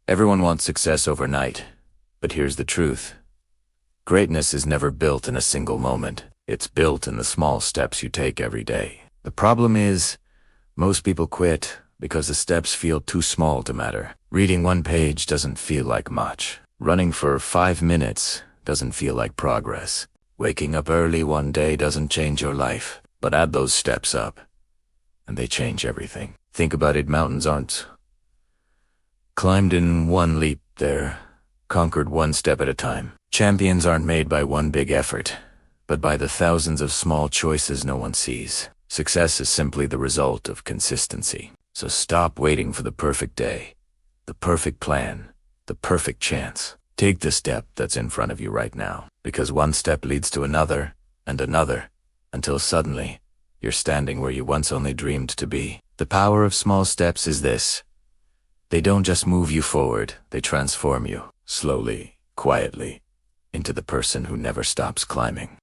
Everyone wants success overnight, but here's the truth. Greatness is never built in a single moment. It's built in the small steps you take every day. The problem is, most people quit because the steps feel too small to matter. Reading one page doesn't feel like much. Running for 5 minutes doesn't feel like progress. Waking up early one day doesn't change your life, but add those steps up, and they change everything. Think about it, mountains aren't climbed in one leap, they're conquered one step at a time. Champions aren't made by one big effort, but by the thousands of small choices no one sees. Success is simply the result of consistency. So stop waiting for the perfect day, the perfect plan, the perfect chance. Take the step that's in front of you right now, because one step leads to another and another, until suddenly you're standing where you once only dreamed to be. The power of small steps is this. They don't just move you forward, they transform you, slowly, quietly, into the person who never stops climbing.